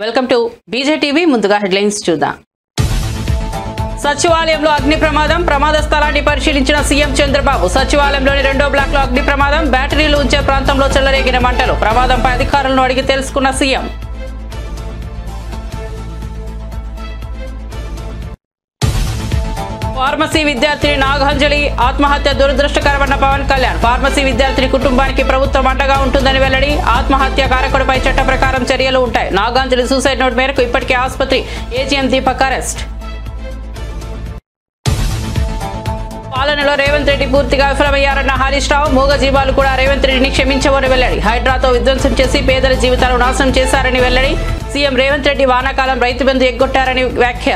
Welcome to బీజేటీవీ. ముందుగా headlines చూద్దాం. సచివాలయంలో అగ్ని ప్రమాద స్థలాన్ని పరిశీలించిన సీఎం చంద్రబాబు. సచివాలయంలోని 2వ బ్లాక్ లో అగ్ని ప్రమాదం, బ్యాటరీలు ఉంచే ప్రాంతంలో చెలరేగిన మంటలు. ప్రమాదంపై అధికారులను అడిగి తెలుసుకున్న సీఎం. ఫార్మసీ విద్యార్థిని నాగాంజలి ఆత్మహత్య దురదృష్టకరమన్న పవన్ కళ్యాణ్. ఫార్మసీ విద్యార్థిని కుటుంబానికి ప్రభుత్వం అండగా ఉంటుందని వెల్లడి. ఆత్మహత్య కారకుడిపై చట్ట ప్రకారం చర్యలు ఉంటాయి. నాగాంజలి సూసైడ్ నోట్ మేరకు ఇప్పటికే ఆసుపత్రి ఏజీఎం దీపక్ అరెస్ట్. పాలనలో రేవంత్ రెడ్డి పూర్తిగా విఫలమయ్యారన్న హరీష్ రావు. మూగజీవాలు కూడా రేవంత్ రెడ్డిని క్షమించవని వెల్లడి. హైడ్రాతో విధ్వంసం చేసి పేదల జీవితాలను నాశనం చేశారని వెల్లడి. సీఎం రేవంత్ రెడ్డి వానాకాలం రైతు బంధు ఎగ్గొట్టారని వ్యాఖ్య.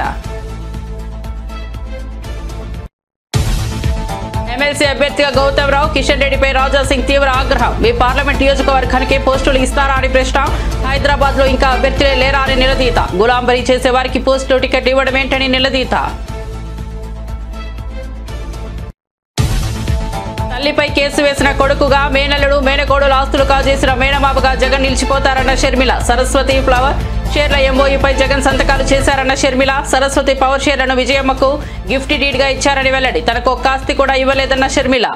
ఎమ్మెల్సీ అభ్యర్థిగా గౌతమ్ రావు, కిషన్ రెడ్డిపై రాజా సింగ్ తీవ్ర ఆగ్రహం. మీ పార్లమెంట్ నియోజకవర్గానికి పోస్టులు ఇస్తారా అని ప్రశ్న. హైదరాబాద్ లో ఇంకా అభ్యర్థులే లేరా అని నిలదీత. గులాంబరీ చేసే వారికి పోస్టులు టికెట్ ఇవ్వడం ఏంటని నిలదీత. తల్లిపై కేసు వేసిన కొడుకుగా మేనల్లుడు మేనకోడుల ఆస్తులు కాజేసిన మేనమామగా జగన్ నిలిచిపోతారన్న షర్మిల. సరస్వతి ఫ్లవర్ షేర్ల ఎంఓయూపై జగన్ సంతకాలు చేశారన్న షర్మిల. సరస్వతి పవర్ షేర్లను విజయమ్మకు గిఫ్ట్ డీడ్ గా ఇచ్చారని వెల్లడి. తనకు ఒక్క ఆస్తి కూడా ఇవ్వలేదన్న షర్మిల.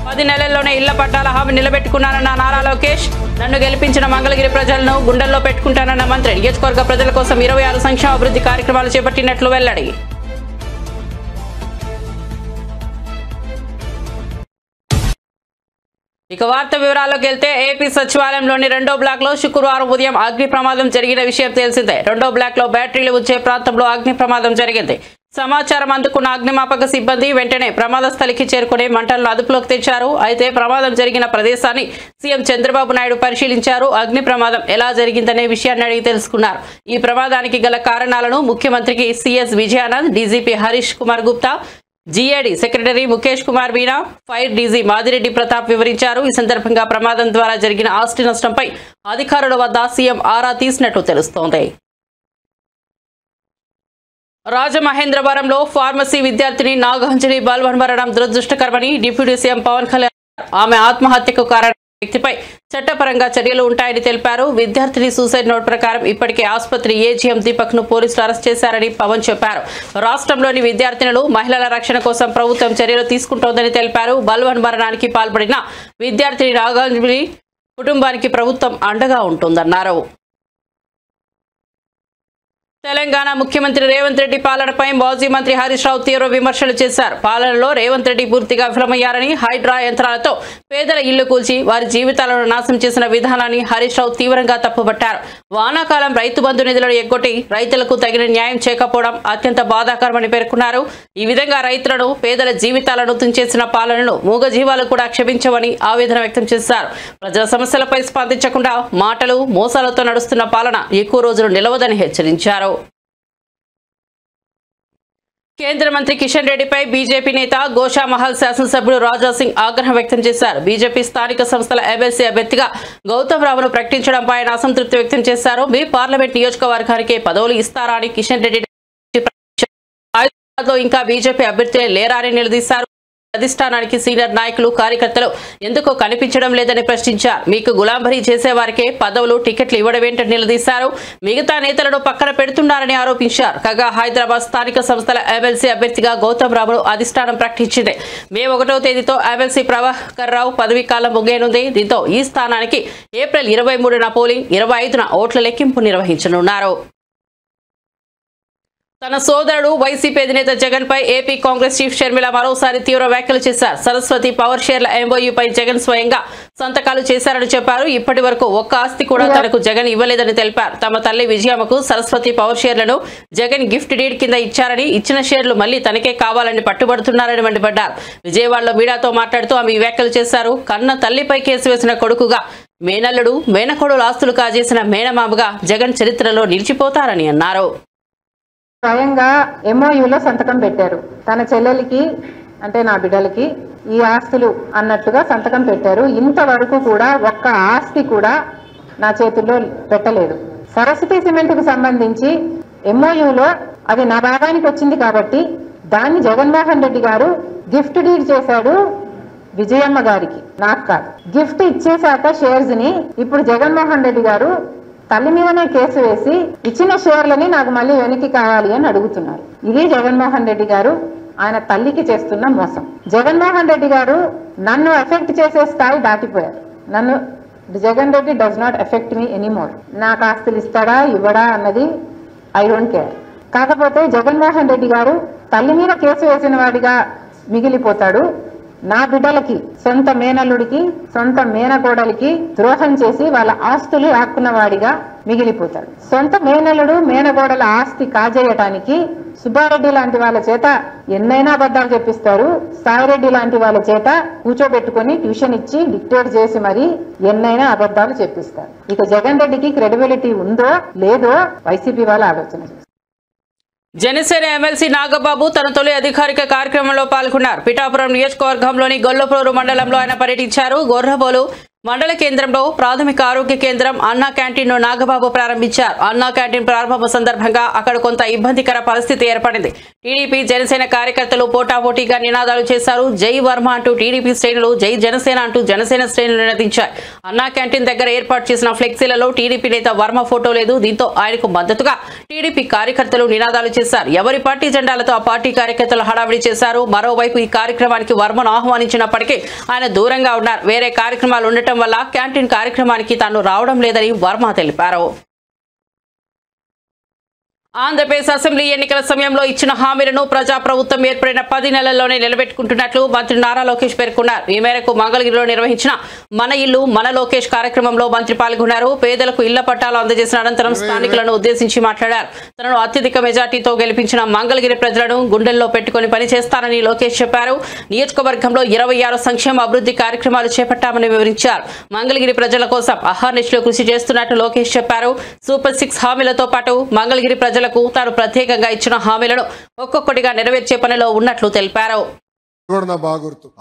10 నెలల్లోనే ఇళ్ల పట్టాల హామీ నిలబెట్టుకున్నానన్న నారా లోకేష్. నన్ను గెలిపించిన మంగళగిరి ప్రజలను గుండెల్లో పెట్టుకుంటానన్న మంత్రి. నియోజకవర్గ ప్రజల కోసం 26 సంక్షేమ అభివృద్ధి కార్యక్రమాలు చేపట్టినట్లు వెల్లడి. ఇక వార్త వివరాల్లోకి వెళ్తే ఏపీ సచివాలయంలోని 2వ బ్లాక్ లో శుక్రవారం ఉదయం అగ్ని ప్రమాదం జరిగిన విషయం తెలిసిందే. 2వ బ్లాక్ లో బ్యాటరీలు ఉంచే ప్రాంతంలో అగ్ని ప్రమాదం జరిగింది. సమాచారం అందుకున్న అగ్నిమాపక సిబ్బంది వెంటనే ప్రమాద స్థలికి చేరుకుని మంటలను అదుపులోకి తెచ్చారు. అయితే ప్రమాదం జరిగిన ప్రదేశాన్ని సీఎం చంద్రబాబు నాయుడు పరిశీలించారు. అగ్ని ప్రమాదం ఎలా జరిగిందనే విషయాన్ని అడిగి తెలుసుకున్నారు. ఈ ప్రమాదానికి గల కారణాలను ముఖ్యమంత్రికి CS Vijayanand, DGP Harish Kumar Gupta, GAD secretary Mukesh Kumar Meena, fire DG Madireddy Pratap వివరించారు. ఈ సందర్భంగా ప్రమాదం ద్వారా జరిగిన ఆస్తి నష్టంపై అధికారుల వద్ద సీఎం ఆరా తీసినట్టు తెలుస్తోంది. రాజమహేంద్రవరంలో ఫార్మసీ విద్యార్థిని నాగాంజలి బలవన్మరణం దురదృష్టకరమని డిప్యూటీ సీఎం పవన్ కళ్యాణ్. ఆమె ఆత్మహత్యకు కారణం వ్యక్తిపై చట్టపరంగా చర్యలు ఉంటాయని తెలిపారు. విద్యార్థిని సూసైడ్ నోట్ ప్రకారం ఇప్పటికే ఆసుపత్రి ఏజీఎం దీపక్ ను పోలీసులు అరెస్ట్ చేశారని పవన్ చెప్పారు. రాష్ట్రంలోని విద్యార్థినులు మహిళల రక్షణ కోసం ప్రభుత్వం చర్యలు తీసుకుంటోందని తెలిపారు. బలవన్మరణానికి పాల్పడిన విద్యార్థిని నాగాంజలి కుటుంబానికి ప్రభుత్వం అండగా ఉంటుందన్నారు. తెలంగాణ ముఖ్యమంత్రి రేవంత్ రెడ్డి పాలనపై మాజీ మంత్రి హరీష్ రావు తీవ్ర విమర్శలు చేశారు. పాలనలో రేవంత్ రెడ్డి పూర్తిగా విఫలమయ్యారని, హైడ్రా యంత్రాలతో పేదల ఇళ్లు కూల్చి వారి జీవితాలను నాశనం చేసిన విధానాన్ని హరీష్ రావు తీవ్రంగా తప్పుపట్టారు. వానాకాలం రైతు బంధు నిధులను ఎగ్గొట్టి రైతులకు తగిన న్యాయం చేయకపోవడం అత్యంత బాధాకరమని పేర్కొన్నారు. ఈ విధంగా రైతులను, పేదల జీవితాలను తుంచేసిన పాలనను మూగజీవాలు కూడా క్షమించవని ఆవేదన వ్యక్తం చేశారు. ప్రజల సమస్యలపై స్పందించకుండా మాటలు, మోసాలతో నడుస్తున్న పాలన ఎక్కువ రోజులు నిలవదని హెచ్చరించారు. కేంద్ర మంత్రి కిషన్ రెడ్డిపై బీజేపీ నేత గోషామహల్ శాసనసభ్యుడు రాజా సింగ్ ఆగ్రహం వ్యక్తం చేశారు. బీజేపీ స్థానిక సంస్థల ఎమ్మెల్సీ అభ్యర్థిగా గౌతమ్ రావును ప్రకటించడంపై ఆయన అసంతృప్తి వ్యక్తం చేశారు. మీ పార్లమెంట్ నియోజకవర్గానికి పదవులు ఇస్తారా అని కిషన్ రెడ్డి హైదరాబాద్ లో ఇంకా బీజేపీ అభ్యర్థులే లేరా అని నిలదీశారు. అధిష్టానానికి సీనియర్ నాయకులు, కార్యకర్తలు ఎందుకో కనిపించడం లేదని ప్రశ్నించారు. మీకు గులాంబరీ చేసేవారికే పదవులు, టికెట్లు ఇవ్వడమేంటని నిలదీశారు. మిగతా నేతలను పక్కన పెడుతున్నారని ఆరోపించారు. కాగా హైదరాబాద్ స్థానిక సంస్థల ఎమ్మెల్సీ అభ్యర్థిగా గౌతమ్ రావును అధిష్టానం ప్రకటించింది. మే 1వ తేదీతో ఎమ్మెల్సీ ప్రభాకర్ రావు పదవీ కాలం ముగియనుంది. దీంతో ఈ స్థానానికి ఏప్రిల్ 23న పోలింగ్, 25న ఓట్ల లెక్కింపు నిర్వహించనున్నారు. తన సోదరుడు వైసీపీ అధినేత జగన్ పై ఏపీ కాంగ్రెస్ చీఫ్ షర్మిల మరోసారి తీవ్ర వ్యాఖ్యలు చేశారు. సరస్వతి పవర్ షేర్ల ఎంఓయూపై జగన్ స్వయంగా సంతకాలు చేశారని చెప్పారు. ఇప్పటి వరకు ఒక్క ఆస్తి కూడా తనకు జగన్ ఇవ్వలేదని తెలిపారు. తమ తల్లి విజయమ్మకు సరస్వతి పవర్ షేర్లను జగన్ గిఫ్ట్ డీడ్ కింద ఇచ్చారని, ఇచ్చిన షేర్లు మళ్లీ తనకే కావాలని పట్టుబడుతున్నారని మండిపడ్డారు. విజయవాడలో మీడియాతో మాట్లాడుతూ ఆమె వ్యాఖ్యలు చేశారు. కన్న తల్లిపై కేసు వేసిన కొడుకుగా, మేనల్లుడు మేనకోడుల ఆస్తులు కాజేసిన మేనమామగా జగన్ చరిత్రలో నిలిచిపోతారని అన్నారు. స్వయంగా ఎంఓయూలో సంతకం పెట్టారు. తన చెల్లెలికి అంటే నా బిడ్డలకి ఈ ఆస్తులు అన్నట్టుగా సంతకం పెట్టారు. ఇంతవరకు కూడా ఒక్క ఆస్తి కూడా నా చేతుల్లో పెట్టలేదు. సరస్వతి సిమెంట్ కు సంబంధించి ఎంఓయూలో అది నా భాగానికి వచ్చింది కాబట్టి దాన్ని జగన్మోహన్ రెడ్డి గారు గిఫ్ట్ డీడ్ చేశాడు విజయమ్మ గారికి, నాకు కాదు. గిఫ్ట్ ఇచ్చేశాక షేర్స్ ని ఇప్పుడు జగన్మోహన్ రెడ్డి గారు తల్లి మీదనే కేసు వేసి ఇచ్చిన షేర్లని నాకు మళ్ళీ వెనక్కి కావాలి అని అడుగుతున్నారు. ఇది జగన్మోహన్ రెడ్డి గారు ఆయన తల్లికి చేస్తున్న మోసం. జగన్మోహన్ రెడ్డి గారు నన్ను ఎఫెక్ట్ చేసే స్థాయి దాటిపోయారు. నన్ను Jagan Reddy does not effect me anymore. నాకు ఆస్తులు ఇస్తాడా ఇవ్వడా అన్నది ఐ డోంట్ కేర్. కాకపోతే జగన్మోహన్ రెడ్డి గారు తల్లి మీద కేసు వేసిన వాడిగా మిగిలిపోతాడు. నా బిడ్డలకి, సొంత మేనల్లుడికి, సొంత మేనకోడలికి ద్రోహం చేసి వాళ్ళ ఆస్తులు ఆక్కున్న వాడిగా మిగిలిపోతాడు. సొంత మేనల్లుడు మేనకోడల ఆస్తి కాజేయటానికి సుబ్బారెడ్డి లాంటి వాళ్ళ చేత ఎన్నైనా అబద్ధాలు చెప్పిస్తారు. సాయిరెడ్డి లాంటి వాళ్ళ చేత కూర్చోబెట్టుకుని ట్యూషన్ ఇచ్చి డిక్టేట్ చేసి మరి ఎన్నైనా అబద్ధాలు చెప్పిస్తారు. ఇక జగన్ రెడ్డికి క్రెడిబిలిటీ ఉందో లేదో వైసీపీ వాళ్ళు ఆలోచన చేస్తారు. జనసేన ఎమ్మెల్సీ నాగబాబు తన తొలి అధికారిక కార్యక్రమంలో పాల్గొన్నారు. పిఠాపురం నియోజకవర్గంలోని గొల్లప్రోలు మండలంలో ఆయన పర్యటించారు. గొర్రబోలు మండల కేంద్రంలో ప్రాథమిక ఆరోగ్య కేంద్రం అన్నా క్యాంటీన్ ను నాగబాబు ప్రారంభించారు. అన్నా క్యాంటీన్ ప్రారంభం సందర్భంగా అక్కడ కొంత ఇబ్బందికర పరిస్థితి ఏర్పడింది. టీడీపీ జనసేన కార్యకర్తలు పోటాపోటీగా నినాదాలు చేశారు. జై వర్మ అంటూ టీడీపీ శ్రేణులు, జై జనసేన అంటూ జనసేన శ్రేణులు నినదించారు. అన్నా క్యాంటీన్ దగ్గర ఏర్పాటు చేసిన ఫ్లెక్సీలలో టీడీపీ నేత వర్మ ఫోటో లేదు. దీంతో ఆయనకు మద్దతుగా టీడీపీ కార్యకర్తలు నినాదాలు చేశారు. ఎవరి పార్టీ జెండాలతో ఆ పార్టీ కార్యకర్తలు హడావిడి చేశారు. మరోవైపు ఈ కార్యక్రమానికి వర్మను ఆహ్వానించినప్పటికీ ఆయన దూరంగా ఉన్నారు. వేరే కార్యక్రమాలు ఉండటం వల్ల క్యాంటీన్ కార్యక్రమానికి తాను రావడం లేదని వర్మ తెలిపారు. ఆంధ్రప్రదేశ్ అసెంబ్లీ ఎన్నికల సమయంలో ఇచ్చిన హామీలను ప్రజాప్రభుత్వం ఏర్పడిన 10 నెలల్లోనే నిలబెట్టుకుంటున్నట్లు మంత్రి నారా లోకేష్ పేర్కొన్నారు. ఈ మేరకు మంగళగిరిలో నిర్వహించిన మన ఇల్లు మన లోకేష్ కార్యక్రమంలో మంత్రి పాల్గొన్నారు. పేదలకు ఇళ్ల పట్టాలు అందజేసిన అనంతరం స్థానికులను ఉద్దేశించి మాట్లాడారు. తనను అత్యధిక మెజార్టీతో గెలిపించిన మంగళగిరి ప్రజలను గుండెల్లో పెట్టుకుని పనిచేస్తానని లోకేష్ చెప్పారు. నియోజకవర్గంలో 26 సంక్షేమ అభివృద్ధి కార్యక్రమాలు చేపట్టామని వివరించారు. మంగళగిరి ప్రజల కోసం అహర్నిశలు కృషి చేస్తున్నట్లు లోకేష్ చెప్పారు. సూపర్ 6 హామీలతో పాటు మంగళగిరి ప్రజలకు తాను ప్రత్యేకంగా ఇచ్చిన హామీలను ఒక్కొక్కటిగా నెరవేర్చే పనిలో ఉన్నట్లు తెలిపారు.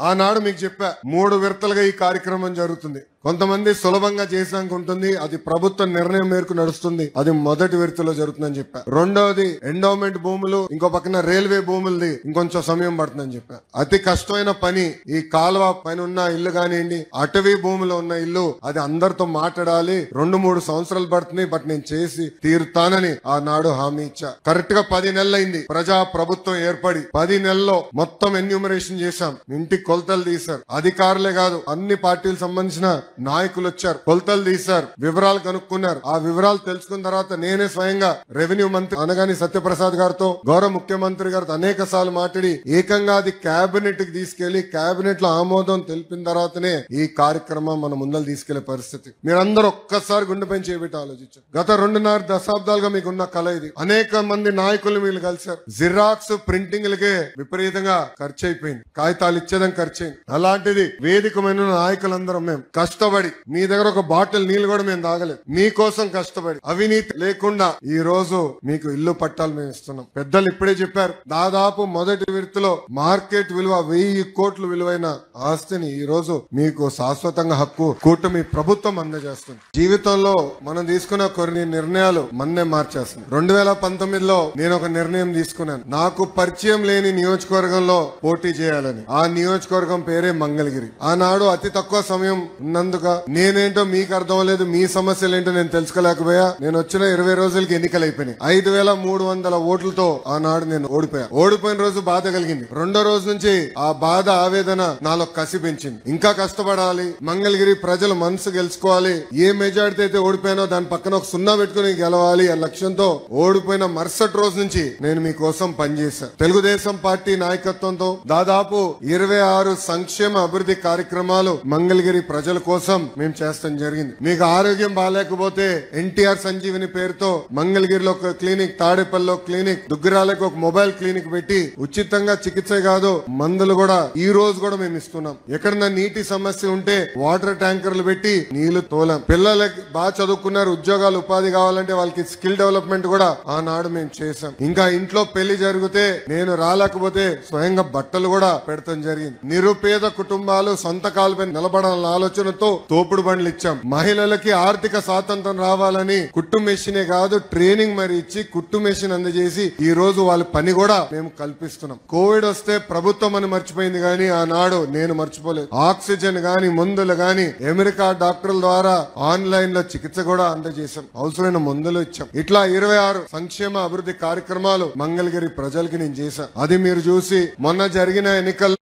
ఆనాడు మీకు చెప్పా 3 విడతలుగా ఈ కార్యక్రమం జరుగుతుంది. కొంతమంది సులభంగా చేసినాక ఉంటుంది, అది ప్రభుత్వ నిర్ణయం మేరకు నడుస్తుంది. అది మొదటి విడతలో జరుగుతుందని చెప్పా. రెండవది ఎండోమెంట్ భూములు, ఇంకో పక్కన రైల్వే భూములది ఇంకొంచెం సమయం పడుతుందని చెప్పా. అతి కష్టమైన పని ఈ కాలువ పైన ఉన్న ఇల్లు కానివ్వండి, అటవీ భూమిలో ఉన్న ఇల్లు, అది అందరితో మాట్లాడాలి. 2-3 సంవత్సరాలు పడుతుంది, బట్ నేను చేసి తీరుతానని ఆనాడు హామీ ఇచ్చా. కరెక్ట్ గా 10 నెలలైంది ప్రజా ప్రభుత్వం ఏర్పడి. 10 నెలల్లో మొత్తం ఎన్యూమరేషన్ చేశాం. ఇంటికి కొలతలు తీశారు. అధికారులే కాదు, అన్ని పార్టీలకు సంబంధించిన నాయకులు వచ్చారు, కొలతలు తీశారు, వివరాలు కనుక్కున్నారు. ఆ వివరాలు తెలుసుకున్న తర్వాత నేనే స్వయంగా రెవెన్యూ మంత్రి అనగాని సత్యప్రసాద్ గారితో, గౌరవ ముఖ్యమంత్రి గారితో అనేక సార్లు మాట్లాడి ఏకంగా అది కేబినెట్ కి తీసుకెళ్లి కేబినెట్ లో ఆమోదం తెలిపిన తర్వాతనే ఈ కార్యక్రమం మన ముందర తీసుకెళ్లే పరిస్థితి. మీరందరూ ఒక్కసారి గుండెపై చేపెట్టి ఆలోచించారు. గత 2.5 దశాబ్దాలుగా మీకున్న కళ ఇది. అనేక మంది నాయకులు మీరు కలిశారు. జిరాక్స్ ప్రింటింగ్లకే విపరీతంగా ఖర్చు అయిపోయింది. కాగితాలు ఇచ్చేదానికి ఖర్చు అయింది. అలాంటిది వేదికమైన నాయకులందరం మేము కష్టపడి, మీ దగ్గర ఒక బాటిల్ నీళ్లు కూడా మేము తాగలేదు, మీకోసం కష్టపడి అవినీతి లేకుండా ఈ రోజు మీకు ఇల్లు పట్టాలు మేము ఇస్తున్నాం. పెద్దలు ఇప్పుడే చెప్పారు, దాదాపు మొదటి విడతలో మార్కెట్ విలువ 1000 కోట్లు విలువైన ఆస్తిని ఈ రోజు మీకు శాశ్వతంగా హక్కు కూటమి ప్రభుత్వం అందజేస్తుంది. జీవితంలో మనం తీసుకున్న కొన్ని నిర్ణయాలు మన్నే మార్చేస్తుంది. 2019లో నేను ఒక నిర్ణయం తీసుకున్నాను. నాకు పరిచయం లేని నియోజకవర్గంలో పోటీ చేయాలని. ఆ నియోజకవర్గం పేరే మంగళగిరి. ఆనాడు అతి తక్కువ సమయం ఉన్నందుకు నేనేంటో మీకు అర్థం లేదు, మీ సమస్యలు ఏంటో నేను తెలుసుకోలేకపోయా. నేను వచ్చిన 20 రోజులకి ఎన్నికలు అయిపోయినాయి. 5300 ఓట్లతో ఆనాడు నేను ఓడిపోయా. ఓడిపోయిన రోజు బాధ కలిగింది. రెండో రోజు నుంచి ఆ బాధ, ఆవేదన నాలో కసి పెంచింది. ఇంకా కష్టపడాలి, మంగళగిరి ప్రజల మనసు గెలుచుకోవాలి. ఏ మెజార్టీ అయితే ఓడిపోయానో దాని పక్కన ఒక 0 పెట్టుకుని గెలవాలి ఆ లక్ష్యంతో ఓడిపోయిన మరుసటి రోజు నుంచి నేను మీకోసం పనిచేశాను. తెలుగుదేశం పార్టీ నాయకత్వంతో దాదాపు 26 సంక్షేమ అభివృద్ధి కార్యక్రమాలు మంగళగిరి ప్రజల కోసం మేము చేస్తాం జరిగింది. మీకు ఆరోగ్యం బాగాలేకపోతే ఎన్టీఆర్ సంజీవిని పేరుతో మంగళగిరిలో ఒక క్లినిక్, తాడేపల్లిలో క్లినిక్, దుగ్గిరాలకు ఒక మొబైల్ క్లినిక్ పెట్టి ఉచితంగా చికిత్స కాదు మందులు కూడా ఈ రోజు కూడా మేము ఇస్తున్నాం. ఎక్కడన్నా నీటి సమస్య ఉంటే వాటర్ ట్యాంకర్లు పెట్టి నీళ్లు తోలాం. పిల్లలకి బాగా చదువుకున్నారు, ఉద్యోగాలు ఉపాధి కావాలంటే వాళ్ళకి స్కిల్ డెవలప్మెంట్ కూడా ఆనాడు మేము చేశాం. ఇంకా ఇంట్లో పెళ్లి జరిగితే నేను రాలేకపోతే స్వయంగా బట్టలు కూడా పెడతాం జరిగింది. నిరుపేద కుటుంబాలు సొంత కాలుపై నిలబడాలన్న ఆలోచనతో తోపుడు బండ్లు ఇచ్చాం. మహిళలకి ఆర్థిక స్వాతంత్రం రావాలని కుట్టు మెషినే కాదు ట్రైనింగ్ మరి ఇచ్చి కుట్టు మెషిన్ అందజేసి ఈ రోజు వాళ్ళ పని కూడా మేము కల్పిస్తున్నాం. కోవిడ్ వస్తే ప్రభుత్వం అని మర్చిపోయింది కానీ ఆనాడు నేను మర్చిపోలేదు. ఆక్సిజన్ గాని మందులు గాని అమెరికా డాక్టర్ల ద్వారా ఆన్లైన్ లో చికిత్స కూడా అందజేశాం. అవసరమైన మందులు ఇచ్చాం. ఇట్లా 26 సంక్షేమ అభివృద్ధి కార్యక్రమాలు మంగళగిరి ప్రజలకి నేను చేశాను. అది మీరు చూసి మొన్న జరిగిన ఎన్నికల్లో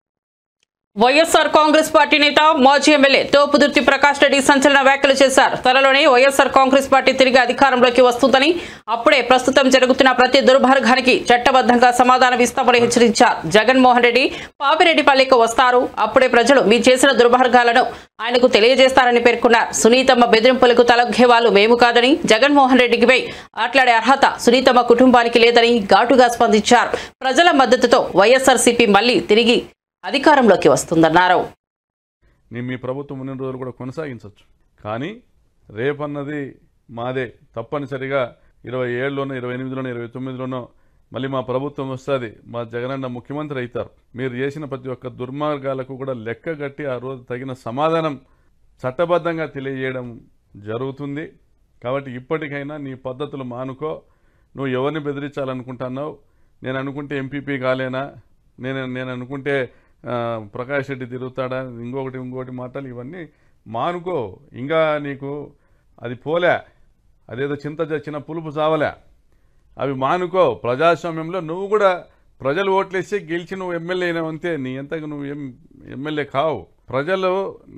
వైఎస్ఆర్ కాంగ్రెస్ పార్టీ నేత మాజీ ఎమ్మెల్యే తోపుదుర్తి ప్రకాష్ రెడ్డి సంచలన వ్యాఖ్యలు చేశారు. త్వరలోనే వైఎస్ఆర్ కాంగ్రెస్ పార్టీ తిరిగి అధికారంలోకి వస్తుందని, అప్పుడే ప్రస్తుతం జరుగుతున్న ప్రతి దుర్మార్గానికి చట్టబద్ధంగా సమాధానం ఇస్తామని హెచ్చరించారు. జగన్మోహన్ రెడ్డి పాపిరెడ్డిపల్లికి వస్తారు, అప్పుడే ప్రజలు మీ చేసిన దుర్మార్గాలను ఆయనకు తెలియజేస్తారని పేర్కొన్నారు. సునీతమ్మ బెదిరింపులకు తలొగ్గే వాళ్ళు మేము కాదని, జగన్మోహన్ రెడ్డికి ఆట్లాడే అర్హత సునీతమ్మ కుటుంబానికి లేదని ఘాటుగా స్పందించారు. ప్రజల మద్దతుతో వైఎస్ఆర్సీపీ మళ్లీ తిరిగి అధికారంలోకి వస్తుందన్నారు. మీ ప్రభుత్వం ఉన్న రోజులు కూడా కొనసాగించవచ్చు, కానీ రేపన్నది మాదే. తప్పనిసరిగా 27లోనో 28లోనో 29లోనో మళ్ళీ మా ప్రభుత్వం వస్తుంది, మా జగనన్న ముఖ్యమంత్రి అవుతారు. మీరు చేసిన ప్రతి ఒక్క దుర్మార్గాలకు కూడా లెక్క కట్టి ఆ రోజు తగిన సమాధానం చట్టబద్ధంగా తెలియజేయడం జరుగుతుంది. కాబట్టి ఇప్పటికైనా నీ పద్ధతులు మానుకో. నువ్వు ఎవరిని బెదిరించాలనుకుంటున్నావు? నేను అనుకుంటే ఎంపీపీ కాలేనా, నేను అనుకుంటే ప్రకాష్ రెడ్డి తిరుగుతాడా, ఇంకొకటి మాటలు ఇవన్నీ మానుకో. ఇంకా నీకు అది పోలే, అదేదో చిన్న పులుపు చావలే, అవి మానుకో. ప్రజాస్వామ్యంలో నువ్వు కూడా ప్రజలు ఓట్లేసి గెలిచి నువ్వు ఎమ్మెల్యే అయినావంతే, నీ ఎంతగా నువ్వు ఎమ్మెల్యే కావు. ప్రజలు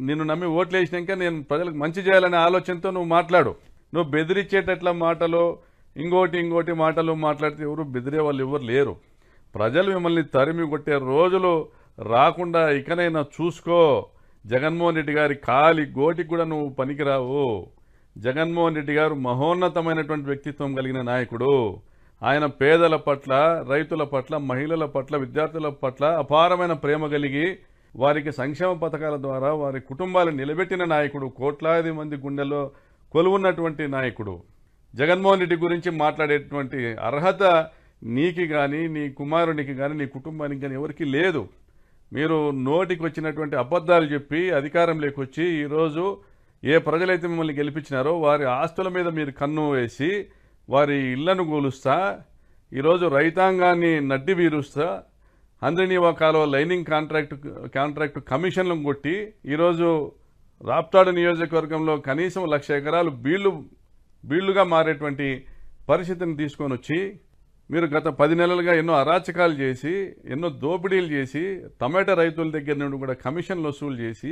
నిన్ను నమ్మి ఓట్లేసినాక నేను ప్రజలకు మంచి చేయాలనే ఆలోచనతో నువ్వు మాట్లాడు. నువ్వు బెదిరించేటట్ల మాటలు ఇంకోటి మాటలు మాట్లాడితే ఎవరు బెదిరే వాళ్ళు ఎవరు లేరు. ప్రజలు మిమ్మల్ని తరిమి కొట్టే రోజులు రాకుండా ఇకనైనా చూసుకో. జగన్మోహన్ రెడ్డి గారి కాలి గోటికి కూడా నువ్వు పనికిరావు. జగన్మోహన్ రెడ్డి గారు మహోన్నతమైనటువంటి వ్యక్తిత్వం కలిగిన నాయకుడు. ఆయన పేదల పట్ల, రైతుల పట్ల, మహిళల పట్ల, విద్యార్థుల పట్ల అపారమైన ప్రేమ కలిగి వారికి సంక్షేమ పథకాల ద్వారా వారి కుటుంబాలను నిలబెట్టిన నాయకుడు. కోట్లాది మంది గుండెల్లో కొలువున్నటువంటి నాయకుడు. జగన్మోహన్ రెడ్డి గురించి మాట్లాడేటువంటి అర్హత నీకి కానీ, నీ కుమారునికి కానీ, నీ కుటుంబానికి కానీ ఎవరికి లేదు. మీరు నోటికి వచ్చినటువంటి అబద్ధాలు చెప్పి అధికారంలోకి వచ్చి ఈరోజు ఏ ప్రజలైతే మిమ్మల్ని గెలిపించినారో వారి ఆస్తుల మీద మీరు కన్ను వేసి వారి ఇళ్లను కూలుస్తా, ఈరోజు రైతాంగాన్ని నడ్డి వీరుస్తా, అందరినీవా కాలువ లైనింగ్ కాంట్రాక్టు కమిషన్లను కొట్టి ఈరోజు రాప్తాడు నియోజకవర్గంలో కనీసం 1,00,000 ఎకరాలు బీళ్లుగా మారేటువంటి పరిస్థితిని తీసుకొని వచ్చి మీరు గత 10 నెలలుగా ఎన్నో అరాచకాలు చేసి, ఎన్నో దోపిడీలు చేసి, టమాటా రైతుల దగ్గర నుండి కూడా కమిషన్లు వసూలు చేసి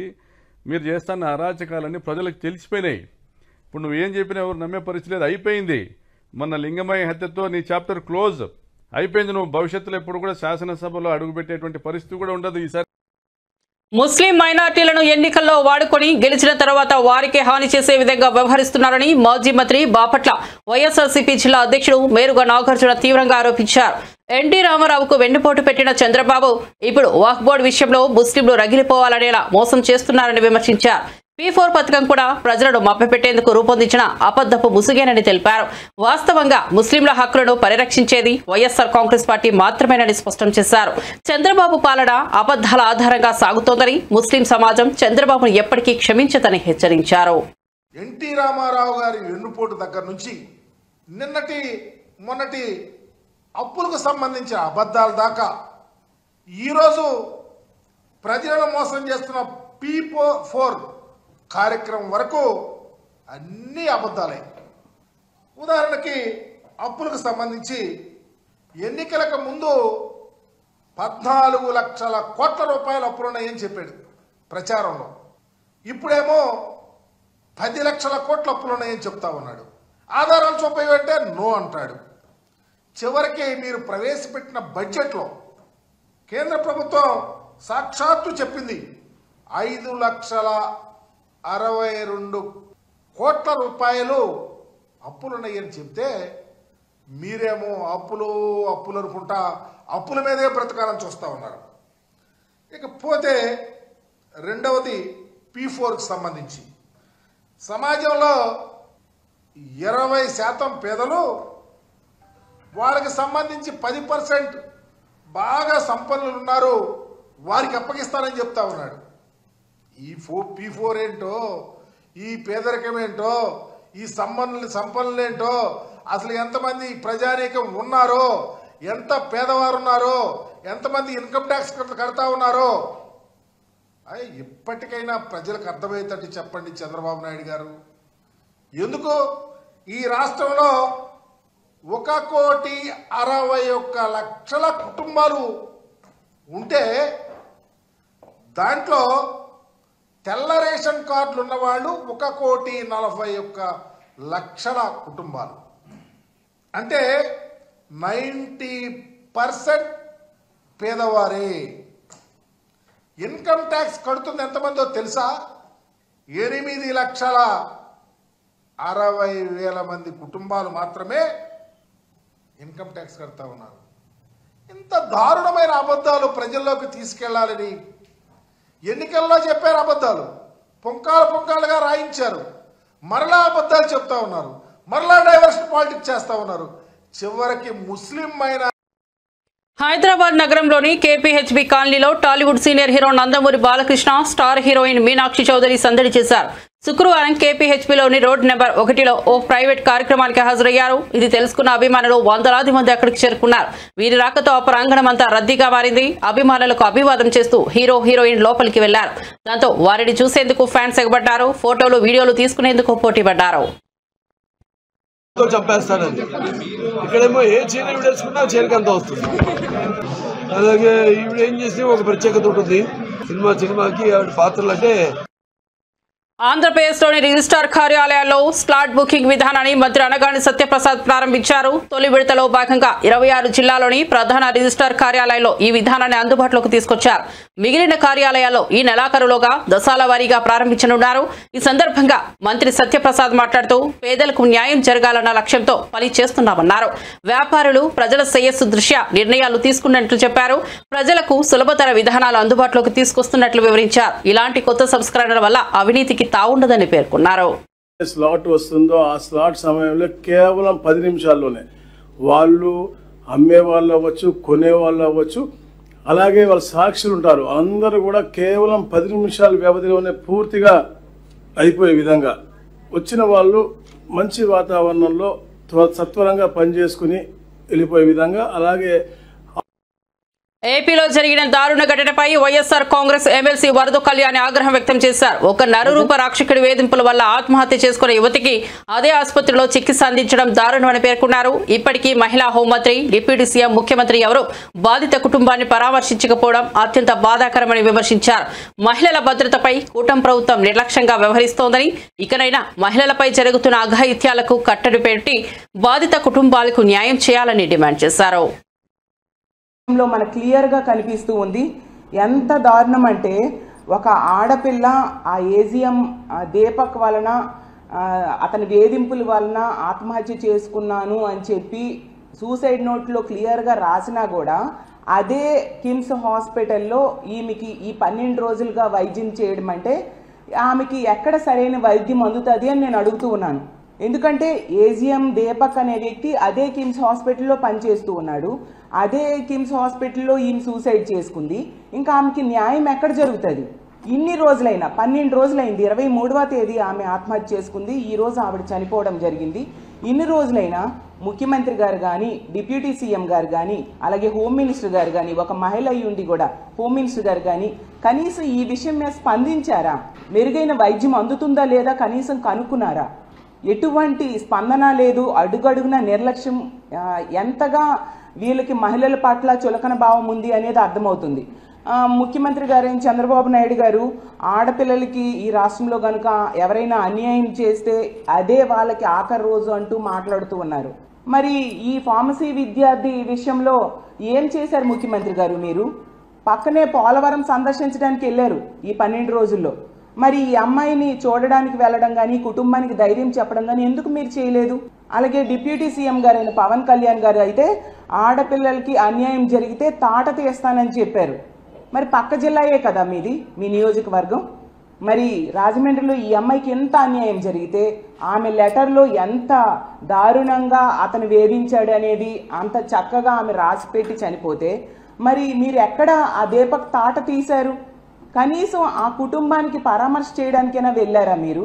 మీరు చేస్తున్న అరాచకాలన్నీ ప్రజలకు తెలిసిపోయినాయి. ఇప్పుడు నువ్వేం చెప్పినా ఎవరు నమ్మే పరిస్థితి లేదు, అయిపోయింది. మొన్న లింగమయ్య హత్యతో నీ చాప్టర్ క్లోజ్ అయిపోయింది. నువ్వు భవిష్యత్తులో ఎప్పుడు కూడా శాసనసభలో అడుగుపెట్టేటువంటి పరిస్థితి కూడా ఉండదు. ఈసారి ముస్లిం మైనార్టీలను ఎన్నికల్లో వాడుకొని గెలిచిన తర్వాత వారికి హాని చేసే విధంగా వ్యవహరిస్తున్నారని మాజీ మంత్రి బాపట్ల వైఎస్ఆర్సీపీ జిల్లా అధ్యక్షుడు మేరుగా నాగార్జున తీవ్రంగా ఆరోపించారు. ఎన్టీ రామారావుకు వెన్నుపోటు పెట్టిన చంద్రబాబు ఇప్పుడు వక్ఫ్ బోర్డు విషయంలో ముస్లింలు రగిలిపోవాలనేలా మోసం చేస్తున్నారని విమర్శించారు. P4 పథకం కూడా ప్రజలను మభ్యపెట్టేందుకు రూపొందించిన అబద్ధపు ముసుగేనని తెలిపారు. వాస్తవంగా ముస్లింల హక్కులను పరిరక్షించేది వైఎస్ఆర్ కాంగ్రెస్ పార్టీ మాత్రమేనని స్పష్టం చేశారు. చంద్రబాబు పాలన అబద్ధాల ఆధారంగా సాగుతోందని, ముస్లిం సమాజం చంద్రబాబును ఎప్పటికీ క్షమించదని హెచ్చరించారు. ఎన్టీ రామారావు గారి వెన్నుపోటు దగ్గర నుంచి మొన్నటి అప్పులకు సంబంధించిన అబద్ధాల దాకా ఈరోజు ప్రజలను మోసం చేస్తున్న P4 కార్యక్రమం వరకు అన్ని అబద్ధాలే. ఉదాహరణకి అప్పులకు సంబంధించి ఎన్నికలకు ముందు 14 లక్షల కోట్ల రూపాయల అప్పులున్నాయని చెప్పాడు ప్రచారంలో. ఇప్పుడేమో 10 లక్షల కోట్ల అప్పులున్నాయని చెప్తా ఉన్నాడు. ఆధారాలు చూపేవంటే నో అంటాడు. చివరికి మీరు ప్రవేశపెట్టిన బడ్జెట్లో కేంద్ర ప్రభుత్వం సాక్షాత్తు చెప్పింది 5,62 కోట్ల రూపాయలు అప్పులున్నాయని చెప్తే మీరేమో అప్పులు అనుకుంటా అప్పుల మీదే బ్రతకాలని చూస్తూ ఉన్నారు. ఇకపోతే రెండవది P4కి సంబంధించి సమాజంలో 20% పేదలు, వాళ్ళకి సంబంధించి 10% బాగా సంపన్నులు ఉన్నారు, వారికి అప్పగిస్తానని చెప్తా ఉన్నాడు. ఈ P4 ఏంటో, ఈ పేదరికం ఏంటో, ఈ సంపన్నులేంటో, అసలు ఎంతమంది ప్రజానీకం ఉన్నారో, ఎంత పేదవారు ఉన్నారో, ఎంతమంది ఇన్కమ్ ట్యాక్స్ కడతా ఉన్నారో ఇప్పటికైనా ప్రజలకు అర్థమయ్యేటట్టు చెప్పండి చంద్రబాబు నాయుడు గారు. ఎందుకు ఈ రాష్ట్రంలో 1,61,00,000 కుటుంబాలు ఉంటే దాంట్లో తెల్ల రేషన్ కార్డులు ఉన్నవాళ్ళు 1,41,00,000 కుటుంబాలు. అంటే 90% పేదవారే. ఇన్కమ్ ట్యాక్స్ కడుతుంది ఎంతమందో తెలుసా? 8,60,000 మంది కుటుంబాలు మాత్రమే ఇన్కమ్ ట్యాక్స్ కడతా ఉన్నారు. ఇంత దారుణమైన అబద్ధాలు ప్రజల్లోకి తీసుకెళ్లాలని ఎన్నికల్లో చెప్పారు. అబద్ధాలు పుంకాలుగా రాయించారు. మరలా అబద్ధాలు చెప్తా ఉన్నారు. మరలా డైవర్షన్ పాలిటిక్స్ చేస్తా ఉన్నారు. చివరికి ముస్లిం మైనారిటీ హైదరాబాద్ నగరంలోని కేపీహెచ్బీ కాలనీలో Tollywood senior hero Nandamuri Balakrishna, star heroine Meenakshi Chaudhary సందడి చేశారు. శుక్రవారం కేపీహెచ్బీలోని రోడ్ నెంబర్ 1లో ఓ ప్రైవేట్ కార్యక్రమానికి హాజరయ్యారు. ఇది తెలుసుకున్న అభిమానులు వందలాది మంది అక్కడికి చేరుకున్నారు. వీరి రాకతో ఆ ప్రాంగణం అంతా రద్దీగా మారింది. అభిమానులకు అభివాదం చేస్తూ హీరో హీరోయిన్ లోపలికి వెళ్లారు. దాంతో వారిని చూసేందుకు ఫ్యాన్స్ ఎగబడ్డారు. ఫోటోలు వీడియోలు తీసుకునేందుకు పోటీ పడ్డారు. చంపేస్తానండి. ఇక్కడేమో ఏ చీర విడేసుకున్నా చీరకి అంత వస్తుంది. అలాగే ఈవిడ ఏం చేస్తే ఒక ప్రత్యేకత ఉంటుంది. సినిమాకి ఆవిడ పాత్రలు అంటే ఆంధ్రప్రదేశ్లోని రిజిస్ట్రార్ కార్యాలయాల్లో స్లాట్ బుకింగ్ విధానాన్ని మంత్రి అనగాని సత్యప్రసాద్ ప్రారంభించారు. తొలి విడతలో భాగంగా 26 జిల్లాలోని ప్రధాన రిజిస్ట్రార్ కార్యాలయాల్లో ఈ విధానాన్ని అందుబాటులోకి తీసుకొచ్చారు. మిగిలిన కార్యాలయాల్లో ఈ నెలాఖరులోగా దశాల వారీగా ప్రారంభించనున్నారు. ఈ సందర్భంగా మంత్రి సత్యప్రసాద్ మాట్లాడుతూ పేదలకు న్యాయం జరగాలన్న లక్ష్యంతో పని చేస్తున్నామన్నారు. వ్యాపారులు ప్రజల శ్రేయస్సు దృష్ట్యా నిర్ణయాలు తీసుకున్నట్లు చెప్పారు. ప్రజలకు సులభతర విధానాలు అందుబాటులోకి తీసుకొస్తున్నట్లు వివరించారు. ఇలాంటి కొత్త సంస్కరణల వల్ల అవినీతికి తావుండదని పేర్కొన్నారు. స్లాట్ వస్తుందో ఆ స్లాట్ సమయంలో కేవలం 10 నిమిషాల్లోనే వాళ్ళు అమ్మే వాళ్ళు అవ్వచ్చు, కొనే వాళ్ళు అవ్వచ్చు, అలాగే వాళ్ళ సాక్షులు ఉంటారు, అందరూ కూడా కేవలం 10 నిమిషాల వ్యవధిలోనే పూర్తిగా అయిపోయే విధంగా వచ్చిన వాళ్ళు మంచి వాతావరణంలో సత్వరంగా పనిచేసుకుని వెళ్ళిపోయే విధంగా. అలాగే ఏపీలో జరిగిన దారుణ ఘటనపై వైఎస్ఆర్ కాంగ్రెస్ ఎమ్మెల్సీ వరద కళ్యాణి ఆగ్రహం వ్యక్తం చేశారు. ఒక నరరూప రాక్షకుడి వేధింపుల వల్ల ఆత్మహత్య చేసుకున్న యువతికి అదే ఆసుపత్రిలో చికిత్స అందించడం దారుణమని పేర్కొన్నారు. ఇప్పటికీ మహిళా హోంమంత్రి, డిప్యూటీ సీఎం, ముఖ్యమంత్రి ఎవరూ బాధిత కుటుంబాన్ని పరామర్శించకపోవడం అత్యంత బాధాకరమని విమర్శించారు. మహిళల భద్రతపై కూటమి ప్రభుత్వం నిర్లక్ష్యంగా వ్యవహరిస్తోందని, ఇకనైనా మహిళలపై జరుగుతున్న అఘాయిత్యాలకు కట్టడి పెట్టి బాధిత కుటుంబాలకు న్యాయం చేయాలని డిమాండ్ చేశారు. మనకు క్లియర్గా కనిపిస్తూ ఉంది. ఎంత దారుణం అంటే ఒక ఆడపిల్ల ఆ ఏజిఎం దీపక్ వలన అతని వేధింపుల వలన ఆత్మహత్య చేసుకున్నాను అని చెప్పి సూసైడ్ నోట్లో క్లియర్గా రాసినా కూడా అదే కిమ్స్ హాస్పిటల్లో ఈమెకి ఈ 12 రోజులుగా వైద్యం చేయడం అంటే ఆమెకి ఎక్కడ సరైన వైద్యం అందుతుంది అని నేను అడుగుతూ ఉన్నాను. ఎందుకంటే ఏజిఎం దీపక్ అనే వ్యక్తి అదే కిమ్స్ హాస్పిటల్లో పనిచేస్తూ ఉన్నాడు. అదే కిమ్స్ హాస్పిటల్లో ఈమె సూసైడ్ చేసుకుంది. ఇంకా ఆమెకి న్యాయం ఎక్కడ జరుగుతుంది? ఇన్ని రోజులైనా 12 రోజులైంది. 23వ తేదీ ఆమె ఆత్మహత్య చేసుకుంది. ఈరోజు ఆవిడ చనిపోవడం జరిగింది. ఇన్ని రోజులైనా ముఖ్యమంత్రి గారు కానీ, డిప్యూటీ సీఎం గారు కానీ, అలాగే హోమ్ మినిస్టర్ గారు కానీ, ఒక మహిళ అయ్యుండి కూడా హోమ్ మినిస్టర్ గారు కానీ కనీసం ఈ విషయం మీద స్పందించారా? మెరుగైన వైద్యం అందుతుందా లేదా కనీసం కనుక్కున్నారా? ఎటువంటి స్పందన లేదు. అడుగడుగున నిర్లక్ష్యం. ఎంతగా వీళ్ళకి మహిళల పట్ల చులకన భావం ఉంది అనేది అర్థమవుతుంది. ముఖ్యమంత్రి గారు చంద్రబాబు నాయుడు గారు ఆడపిల్లలకి ఈ రాష్ట్రంలో కనుక ఎవరైనా అన్యాయం చేస్తే అదే వాళ్ళకి ఆఖరి రోజు అంటూ మాట్లాడుతూ ఉన్నారు. మరి ఈ ఫార్మసీ విద్యార్థి విషయంలో ఏం చేశారు ముఖ్యమంత్రి గారు? మీరు పక్కనే పోలవరం సందర్శించడానికి వెళ్ళారు ఈ 12 రోజుల్లో. మరి ఈ అమ్మాయిని చూడడానికి వెళ్ళడం కానీ, కుటుంబానికి ధైర్యం చెప్పడం కానీ ఎందుకు మీరు చేయలేదు? అలాగే డిప్యూటీ సీఎం గారైన పవన్ కళ్యాణ్ గారు అయితే ఆడపిల్లలకి అన్యాయం జరిగితే తాట తీస్తానని చెప్పారు. మరి పక్క జిల్లాయే కదా మీది, మీ నియోజకవర్గం. మరి రాజమండ్రిలో ఈ అమ్మాయికి ఎంత అన్యాయం జరిగితే ఆమె లెటర్లో ఎంత దారుణంగా అతను వేధించాడు అనేది అంత చక్కగా ఆమె రాసిపెట్టి చనిపోతే మరి మీరు ఎక్కడ ఆ దీపక్ తాట తీశారు? కనీసం ఆ కుటుంబానికి పరామర్శ చేయడానికైనా వెళ్ళారా మీరు?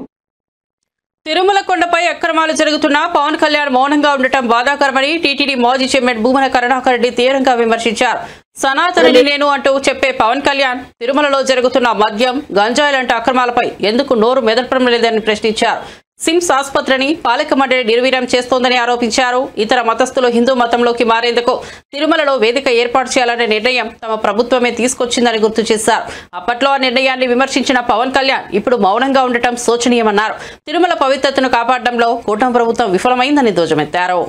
తిరుమల కొండపై అక్రమాలు జరుగుతున్నా పవన్ కళ్యాణ్ మౌనంగా ఉండటం బాధాకరమని టీటీడీ మాజీ చైర్మన్ భూమన కరుణాకర్ రెడ్డి తీవ్రంగా విమర్శించారు. సనాతనని నేను అంటూ చెప్పే పవన్ కళ్యాణ్ తిరుమలలో జరుగుతున్న మద్యం, గంజాయి లాంటి అక్రమాలపై ఎందుకు నోరు మెదపడం లేదని ప్రశ్నించారు. సిమ్స్ ఆసుపత్రిని పాలక మండలి నిర్వీర్యం చేస్తోందని ఆరోపించారు. ఇతర మతస్థులు హిందూ మతంలోకి మారేందుకు తిరుమలలో వేదిక ఏర్పాటు చేయాలనే నిర్ణయం తమ ప్రభుత్వమే తీసుకొచ్చిందని గుర్తు చేశారు. అప్పట్లో ఆ నిర్ణయాన్ని విమర్శించిన పవన్ కళ్యాణ్ ఇప్పుడు మౌనంగా ఉండటం శోచనీయమన్నారు. తిరుమల పవిత్రతను కాపాడడంలో కూటమి ప్రభుత్వం విఫలమైందని ధ్వజమెత్తారు.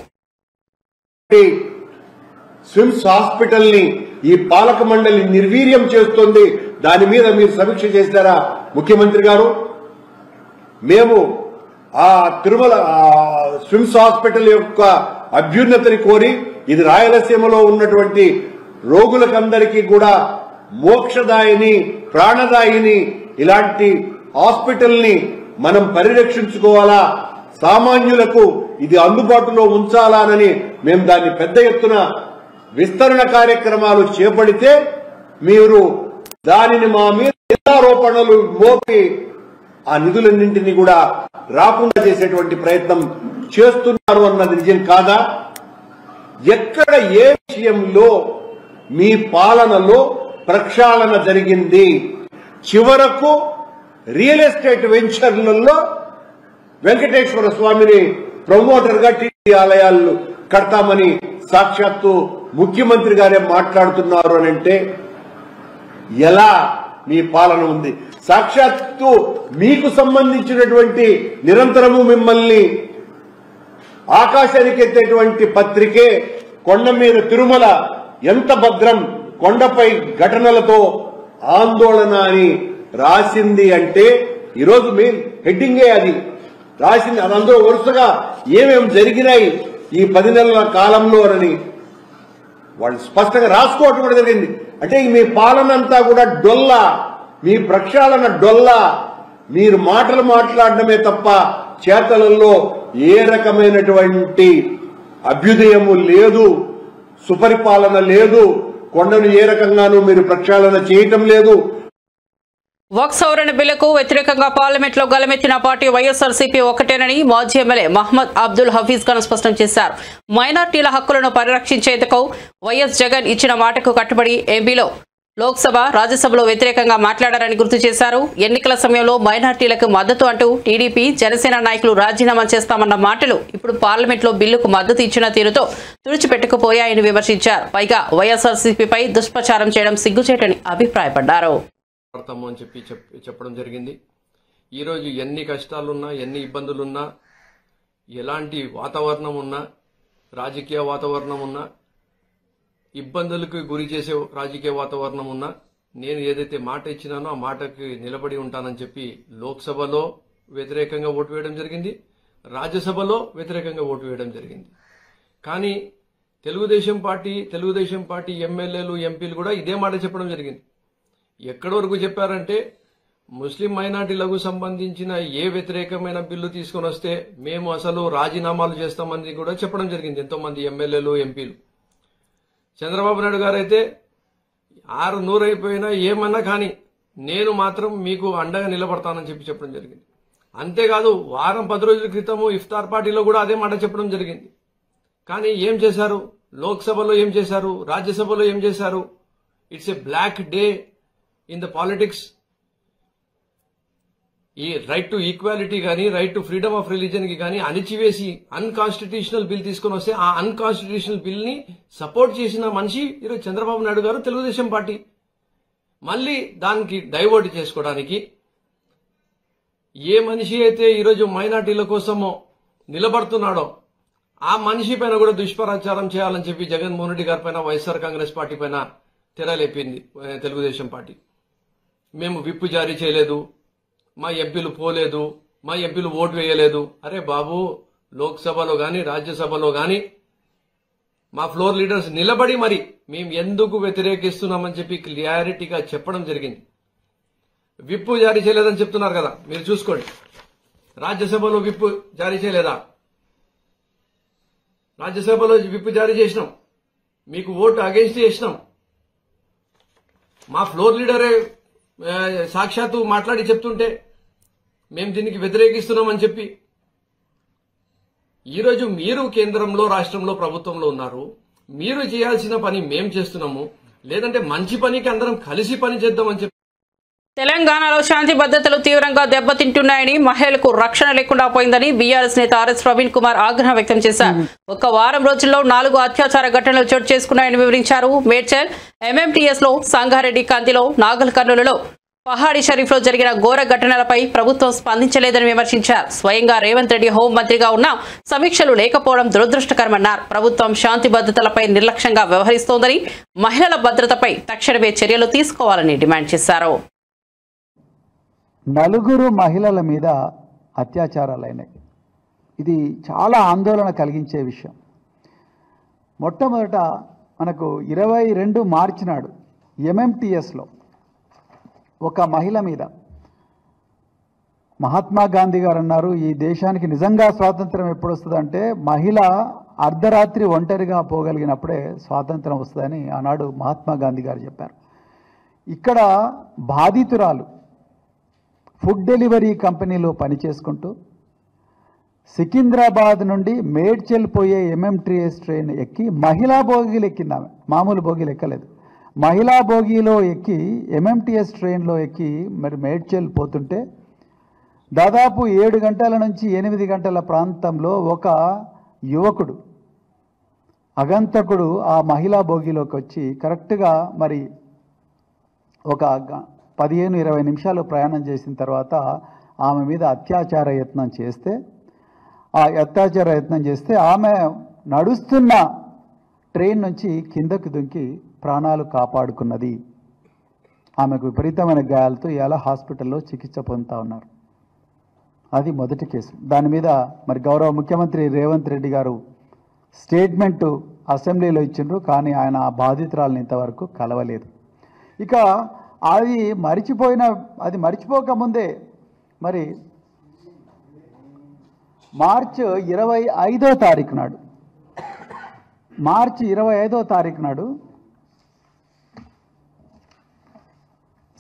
స్విమ్స్ హాస్పిటల్ ని ఈ పాలక మండలి నిర్వీర్యం చేస్తోంది. దాని మీద మీరు సమీక్ష చేశారా ముఖ్యమంత్రి గారు? మేము ఆ తిరుమల స్విమ్స్ హాస్పిటల్ యొక్క అభ్యున్నతిని కోరి ఇది రాయలసీమలో ఉన్నటువంటి రోగులకందరికీ కూడా మోక్షదాయిని, ప్రాణదాయిని ఇలాంటి హాస్పిటల్ ని మనం పరిరక్షించుకోవాలా, సామాన్యులకు ఇది అందుబాటులో ఉంచాలానని మేము దాన్ని పెద్ద ఎత్తున విస్తరణ కార్యక్రమాలు చేపడితే మీరు దానిని మా మీద ఆరోపణలు మోపి ఆ నిధులన్నింటినీ కూడా రాకుండా చేసేటువంటి ప్రయత్నం చేస్తున్నారు అన్నది నిజం కాదా? ఎక్కడ ఏ విషయంలో మీ పాలనలో ప్రక్షాళన జరిగింది? చివరకు రియల్ ఎస్టేట్ వెంచర్లలో వెంకటేశ్వర స్వామిని ప్రమోటర్ గా టీటీడీ ఆలయాలు కడతామని సాక్షాత్తు ముఖ్యమంత్రి గారే మాట్లాడుతున్నారు అని అంటే ఎలా మీ పాలన ఉంది? సాక్షాత్తు మీకు సంబంధించినటువంటి నిరంతరము మిమ్మల్ని ఆకాశానికి ఎత్తేటువంటి పత్రికే కొండ మీద తిరుమల ఎంత భద్రం, కొండపై ఘటనలతో ఆందోళన అని రాసింది అంటే ఈరోజు మీ హెడ్డింగే అది రాసింది. అది అందులో వరుసగా ఏమేమి జరిగినాయి ఈ 10 నెలల కాలంలో అని వాళ్ళు స్పష్టంగా రాసుకోవటం కూడా జరిగింది. అంటే మీ పాలన అంతా కూడా డొల్లా, మీ ప్రక్షాళన డొల్లా, మీరు మాటలు మాట్లాడడమే తప్ప చేతలలో ఏ రకమైనటువంటి అభ్యుదయము లేదు, సుపరిపాలన లేదు, కొండను ఏ రకంగానూ మీరు ప్రక్షాళన చేయటం లేదు. వక్ఫ్ సవరణ బిల్లుకు వ్యతిరేకంగా పార్లమెంట్లో గలమెత్తిన పార్టీ వైఎస్ఆర్సీపీ ఒకటేనని మాజీ ఎమ్మెల్యే మహమ్మద్ అబ్దుల్ హఫీజ్ ఖాన్ స్పష్టం చేశారు. మైనార్టీల హక్కులను పరిరక్షించేందుకు వైఎస్ జగన్ ఇచ్చిన మాటకు కట్టుబడి ఎంపీలో లోక్సభ, రాజ్యసభలో వ్యతిరేకంగా మాట్లాడారని గుర్తు చేశారు. ఎన్నికల సమయంలో మైనార్టీలకు మద్దతు అంటూ టీడీపీ, జనసేన నాయకులు రాజీనామా చేస్తామన్న మాటలు ఇప్పుడు పార్లమెంట్లో బిల్లుకు మద్దతు ఇచ్చిన తీరుతో తుడిచిపెట్టుకుపోయాయని విమర్శించారు. పైగా వైఎస్ఆర్సీపీపై దుష్ప్రచారం చేయడం సిగ్గుచేటని అభిప్రాయపడ్డారు. అని చెప్పడం జరిగింది. ఈరోజు ఎన్ని కష్టాలున్నా, ఎన్ని ఇబ్బందులున్నా, ఎలాంటి వాతావరణం ఉన్నా, రాజకీయ వాతావరణం ఉన్నా, ఇబ్బందులకు గురి చేసే రాజకీయ వాతావరణం ఉన్నా, నేను ఏదైతే మాట ఇచ్చినానో ఆ మాటకి నిలబడి ఉంటానని చెప్పి లోక్సభలో వ్యతిరేకంగా ఓటు వేయడం జరిగింది, రాజ్యసభలో వ్యతిరేకంగా ఓటు వేయడం జరిగింది. కానీ తెలుగుదేశం పార్టీ ఎమ్మెల్యేలు, ఎంపీలు కూడా ఇదే మాట చెప్పడం జరిగింది. ఎక్కడి వరకు చెప్పారంటే ముస్లిం మైనార్టీలకు సంబంధించిన ఏ వ్యతిరేకమైన బిల్లు తీసుకొని వస్తే మేము అసలు రాజీనామాలు చేస్తామని కూడా చెప్పడం జరిగింది ఎంతో మంది ఎమ్మెల్యేలు, ఎంపీలు. చంద్రబాబు నాయుడు గారు అయితే 600 అయిపోయినా ఏమన్నా కానీ నేను మాత్రం మీకు అండగా నిలబడతానని చెప్పడం జరిగింది. అంతేకాదు వారం 10 రోజుల క్రితము ఇఫ్తార్ పార్టీలో కూడా అదే మాట చెప్పడం జరిగింది. కానీ ఏం చేశారు? లోక్సభలో ఏం చేశారు? రాజ్యసభలో ఏం చేశారు? It's a black day in the politics. ఈ రైట్ టు ఈక్వాలిటీ కానీ, right to freedom of religion కి కానీ అణిచివేసి అన్కాన్స్టిట్యూషనల్ బిల్ తీసుకొని వస్తే ఆ అన్కాన్స్టిట్యూషనల్ బిల్ ని సపోర్ట్ చేసిన మనిషి ఈరోజు చంద్రబాబు నాయుడు గారు, తెలుగుదేశం పార్టీ. మళ్ళీ దానికి డైవర్ట్ చేసుకోవడానికి ఏ మనిషి అయితే ఈరోజు మైనార్టీల కోసమో నిలబడుతున్నాడో ఆ మనిషి పైన కూడా దుష్ప్రచారం చేయాలని చెప్పి జగన్మోహన్ రెడ్డి గారి పైన, వైఎస్ఆర్ కాంగ్రెస్ పార్టీ పైన తెరలేపింది తెలుగుదేశం పార్టీ. మేము విప్పు జారీ చేయలేదు, మా ఎంపీలు పోలేదు, మా ఎంపీలు ఓటు వేయలేదు. అరే బాబు, లోక్సభలో గాని రాజ్యసభలో గాని మా ఫ్లోర్ లీడర్స్ నిలబడి మరి మేము ఎందుకు వ్యతిరేకిస్తున్నామని చెప్పి క్లియారిటీగా చెప్పడం జరిగింది. విప్పు జారీ చేయలేదని చెప్తున్నారు కదా, మీరు చూసుకోండి. రాజ్యసభలో విప్పు జారీ చేయలేదా? రాజ్యసభలో విప్పు జారీ చేసినాం, మీకు ఓటు అగేన్స్ట్ చేసినాం. మా ఫ్లోర్ లీడరే సాక్షాత్తు మాట్లాడి చెప్తుంటే మేము దీనికి వ్యతిరేకిస్తున్నామని చెప్పి, ఈరోజు మీరు కేంద్రంలో రాష్ట్రంలో ప్రభుత్వంలో ఉన్నారు, మీరు చేయాల్సిన పని మేం చేస్తున్నాము, లేదంటే మంచి పనికి అందరం కలిసి పని చేద్దామని చెప్పి. తెలంగాణలో శాంతి భద్రతలు తీవ్రంగా దెబ్బతింటున్నాయని, మహిళలకు రక్షణ లేకుండా పోయిందని బీఆర్ఎస్ నేత ఆర్ఎస్ ప్రవీణ్ కుమార్ ఆగ్రహం వ్యక్తం చేశారు. ఒక వారం రోజుల్లో 4 అత్యాచార ఘటనలు చోటు చేసుకున్నాయని వివరించారు. మేడ్చల్ ఎంఎంటీఎస్ లో, సంగారెడ్డి కందిలో, నాగల్ కర్నూలులో, పహాడీ షరీఫ్ లో జరిగిన ఘోర ఘటనలపై ప్రభుత్వం స్పందించలేదని విమర్శించారు. స్వయంగా రేవంత్ రెడ్డి హోంమంత్రిగా ఉన్నా సమీక్షలు లేకపోవడం దురదృష్టకరమన్నారు. ప్రభుత్వం శాంతి భద్రతలపై నిర్లక్ష్యంగా వ్యవహరిస్తోందని, మహిళల భద్రతపై తక్షణమే చర్యలు తీసుకోవాలని డిమాండ్ చేశారు. 4 మహిళల మీద అత్యాచారాలైనాయి. ఇది చాలా ఆందోళన కలిగించే విషయం. మొట్టమొదట మనకు 22 మార్చి నాడు ఎంఎంటీఎస్లో ఒక మహిళ మీద మహాత్మా గాంధీ గారు అన్నారు, ఈ దేశానికి నిజంగా స్వాతంత్రం ఎప్పుడు వస్తుందంటే మహిళ అర్ధరాత్రి ఒంటరిగా పోగలిగినప్పుడే స్వాతంత్రం వస్తుందని ఆనాడు మహాత్మా గాంధీ గారు చెప్పారు. ఇక్కడ బాధితురాలు ఫుడ్ డెలివరీ కంపెనీలో పనిచేసుకుంటూ సికింద్రాబాద్ నుండి మేడ్చల్ పోయే ఎంఎంటీఎస్ ట్రైన్ ఎక్కి మహిళా బోగీలు ఎక్కింది. ఆమె మామూలు బోగీలు ఎక్కలేదు, మహిళా బోగీలో ఎక్కి ఎంఎంటీఎస్ ట్రైన్లో ఎక్కి మరి మేడ్చల్ పోతుంటే దాదాపు 7 గంటల నుంచి 8 గంటల ప్రాంతంలో ఒక యువకుడు అగంతకుడు ఆ మహిళా బోగీలోకి వచ్చి కరెక్ట్గా మరి ఒక 15-20 నిమిషాలు ప్రయాణం చేసిన తర్వాత ఆమె మీద అత్యాచార యత్నం చేస్తే ఆమె నడుస్తున్న ట్రైన్ నుంచి కిందకు దుంకి ప్రాణాలు కాపాడుకున్నది. ఆమెకు విపరీతమైన గాయాలతో ఇవాళ హాస్పిటల్లో చికిత్స పొందుతూ ఉన్నారు. అది మొదటి కేసు. దాని మీద మరి గౌరవ ముఖ్యమంత్రి రేవంత్ రెడ్డి గారు స్టేట్మెంటు అసెంబ్లీలో ఇచ్చిండ్రు, కానీ ఆయన ఆ బాధితురాలను ఇంతవరకు కలవలేదు. ఇక అది మరిచిపోకముందే మరి మార్చి 25వ తారీఖు నాడు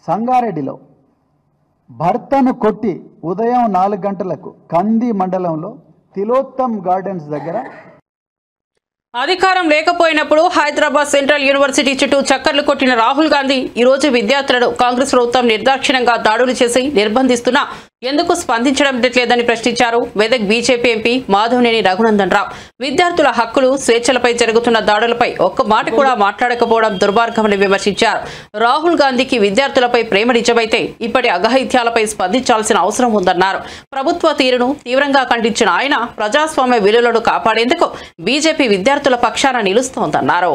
సంగారెడ్డిలో భర్తను కొట్టి ఉదయం 4 గంటలకు కంది మండలంలో తిలోత్తమ్ గార్డెన్స్ దగ్గర అధికారం లేకపోయినప్పుడు హైదరాబాద్ సెంట్రల్ యూనివర్సిటీ చుట్టూ చక్కర్లు కొట్టిన రాహుల్ గాంధీ ఈ రోజు విద్యార్థులను కాంగ్రెస్ ప్రభుత్వం నిర్దాక్షిణ్యంగా దాడులు చేసి నిర్బంధిస్తున్నా ఎందుకు స్పందించడం లేదని ప్రశ్నించారు. మెదక్ బీజేపీ ఎంపీ మాధవనేని రఘునందన్ రావు విద్యార్థుల హక్కులు, స్వేచ్ఛలపై జరుగుతున్న దాడులపై ఒక్క మాట కూడా మాట్లాడకపోవడం దుర్మార్గమని విమర్శించారు. రాహుల్ గాంధీకి విద్యార్థులపై ప్రేమ నిజమైతే ఇప్పటి అఘాయిత్యాలపై స్పందించాల్సిన అవసరం ఉందన్నారు. ప్రభుత్వ తీరును తీవ్రంగా ఖండించిన ఆయన ప్రజాస్వామ్య విలువలను కాపాడేందుకు బీజేపీ విద్యార్థుల పక్షాన నిలుస్తోందన్నారు.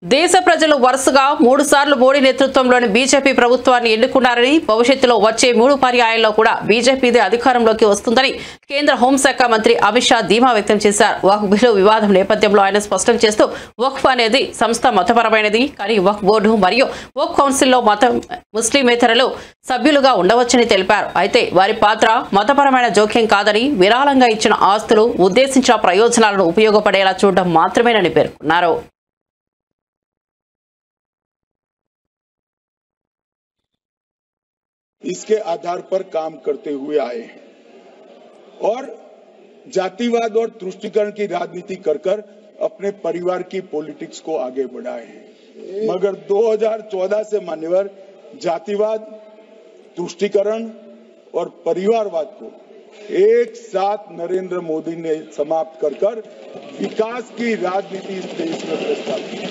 దేశ ప్రజలు వరుసగా 3 సార్లు మోడీ నేతృత్వంలోని బీజేపీ ప్రభుత్వాన్ని ఎన్నుకున్నారని, భవిష్యత్తులో వచ్చే 3 పర్యాయాల్లో కూడా బీజేపీదే అధికారంలోకి వస్తుందని కేంద్ర హోంశాఖ మంత్రి అమిత్ షా ధీమా వ్యక్తం చేశారు. వక్ఫ్ బిల్లు వివాదం నేపథ్యంలో ఆయన స్పష్టం చేస్తూ వక్ఫ్ అనేది సంస్థ మతపరమైనది, కానీ వక్ఫ్ బోర్డు మరియు వక్ఫ్ కౌన్సిల్లో ముస్లిమేతరులు సభ్యులుగా ఉండవచ్చని తెలిపారు. అయితే వారి పాత్ర మతపరమైన జోక్యం కాదని, విరాళంగా ఇచ్చిన ఆస్తులు ఉద్దేశించిన ప్రయోజనాలను ఉపయోగపడేలా చూడడం మాత్రమేనని పేర్కొన్నారు. इसके आधार पर काम करते हुए आए हैं और जातिवाद और तुष्टीकरण की राजनीति कर अपने परिवार की पॉलिटिक्स को आगे बढ़ाए हैं। मगर 2014 से मान्यवर जातिवाद, तुष्टीकरण और परिवारवाद को एक साथ नरेंद्र मोदी ने समाप्त कर विकास की राजनीति इस देश में प्रस्तावित की।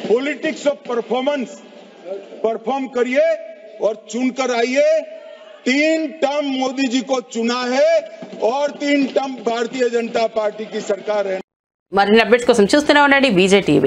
पॉलिटिक्स ऑफ परफॉर्म करिए और चुनकर आइए। 3 टर्म मोदी जी को चुना है और 3 टर्म भारतीय जनता पार्टी की सरकार है. मरिन्न अपडेट्स కోసం చూస్తూనే ఉండండి BJTV.